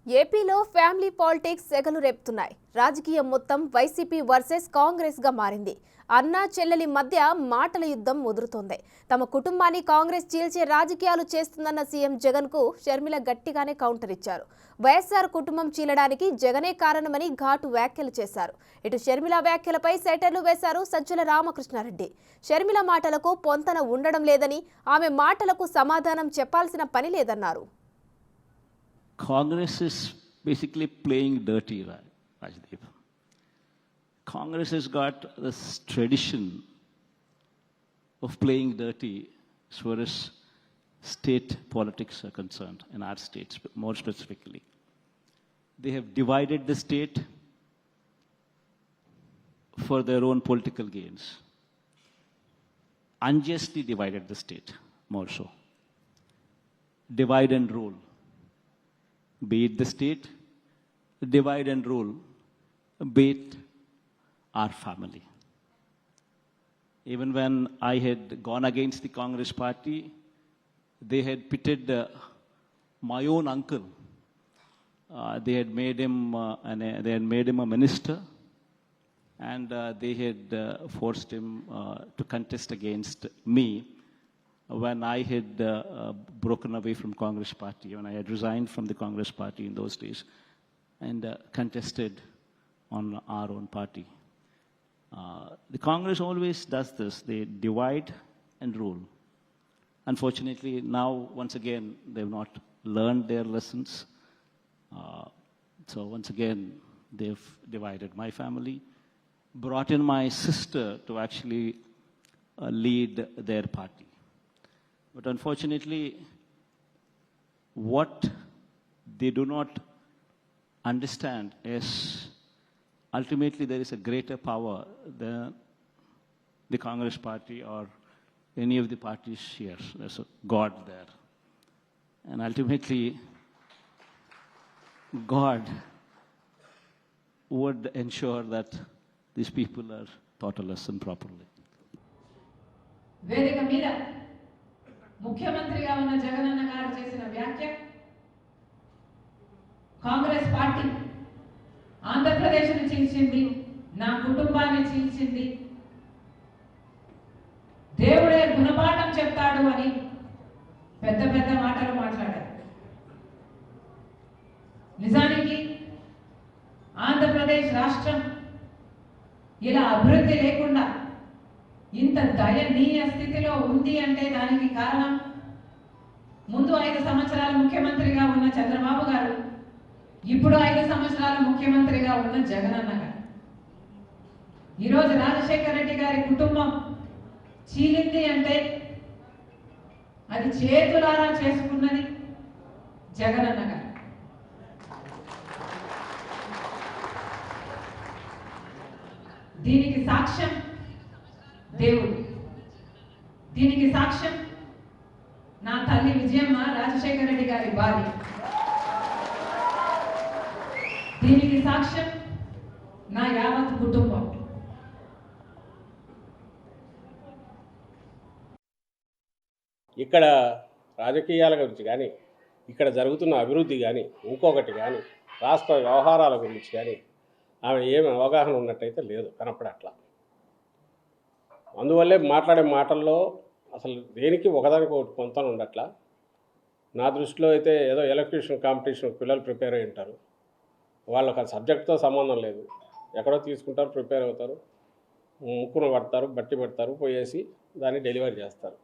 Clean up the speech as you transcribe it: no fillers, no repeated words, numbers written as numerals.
ఏపీలో family politics సెగలు రేపుతున్నాయి. రాజకీయం మొత్తం వైసీపీ వర్సెస్ కాంగ్రెస్ గా మారింది. అన్నా చెల్లెలి మధ్య మాటల యుద్ధం ముదురుతోంది. తమ కుటుంబాన్ని కాంగ్రెస్ చీల్చే రాజకీయాలు చేస్తుందన్న సీఎం జగన్ కు షర్మిల గట్టిగానే కౌంటర్ ఇచ్చారు. వైఎస్ఆర్ కుటుంబం చీలడానికి జగనే కారణమని ఘాటు వ్యాఖ్యలు చేశారు. ఇటు షర్మిల వ్యాఖ్యలపై సెటర్లు వేశారు సజ్జల రామకృష్ణారెడ్డి. షర్మిల మాటలకు పొంతన ఉండడం లేదని, ఆమె మాటలకు సమాధానం చెప్పాల్సిన పని లేదన్నారు. Congress is basically playing dirty, Rajdeep. Congress has got this tradition of playing dirty as far as state politics are concerned, in our states more specifically. They have divided the state for their own political gains. Unjustly divided the state, more so. Divide and rule. Be it the state, divide and rule, be it our family. Even when I had gone against the Congress party, they had pitted my own uncle. They had made him a minister, and they had forced him to contest against me. When I had broken away from Congress party, when I had resigned from the Congress party in those days and contested on our own party. The Congress always does this. They divide and rule. Unfortunately, now, once again, they have not learned their lessons. So once again, they've divided my family, brought in my sister to actually lead their party. But unfortunately, what they do not understand is ultimately there is a greater power than the Congress party or any of the parties here. There's a God there. And ultimately, God would ensure that these people are taught a lesson properly. ముఖ్యమంత్రిగా ఉన్న జగనన్న గారు చేసిన వ్యాఖ్య Congress party ఆంధ్రప్రదేశ్ను చీల్చింది, నా కుటుంబాన్ని చీల్చింది, దేవుడే గుణపాఠం చెప్తాడు అని పెద్ద పెద్ద మాటలు మాట్లాడారు. నిజానికి ఆంధ్రప్రదేశ్ రాష్ట్రం ఇలా అభివృద్ధి లేకుండా ఇంత దయనీయ స్థితిలో ఉంది అంటే దానికి కారణం ముందు 5 సంవత్సరాల ముఖ్యమంత్రిగా ఉన్న చంద్రబాబు గారు, ఇప్పుడు 5 సంవత్సరాల ముఖ్యమంత్రిగా ఉన్న జగనన్న గారు. ఈరోజు రాజశేఖర రెడ్డి గారి కుటుంబం చీలింది అంటే అది చేతులారా చేసుకున్నది జగనన్న గారు. దీనికి సాక్ష్యం దేవుడు, దీనికి సాక్ష్యం నా తల్లి విజయమ్మ, రాజశేఖర రెడ్డి గారి భార్య, దీనికి సాక్ష్యం నా యావత్ కుటుంబం. ఇక్కడ రాజకీయాల గురించి కానీ, ఇక్కడ జరుగుతున్న అభివృద్ధి కానీ, ఇంకొకటి కానీ, రాష్ట్ర వ్యవహారాల గురించి కానీ ఆమె ఏమి అవగాహన ఉన్నట్టయితే లేదు, కనపడట్లా. అందువల్లే మాట్లాడే మాటల్లో అసలు దేనికి ఒకదానికి ఒకటి పొంతన ఉండట్లా. నా దృష్టిలో అయితే ఏదో ఎలక్ట్రీషియన్ కాంపిటీషన్ పిల్లలు ప్రిపేర్ అయి ఉంటారు, వాళ్ళకి ఆ సబ్జెక్ట్తో సంబంధం లేదు, ఎక్కడో తీసుకుంటారు, ప్రిపేర్ అవుతారు, ముక్కును పడతారు, బట్టి పెడతారు, పోయేసి దాన్ని డెలివరీ చేస్తారు.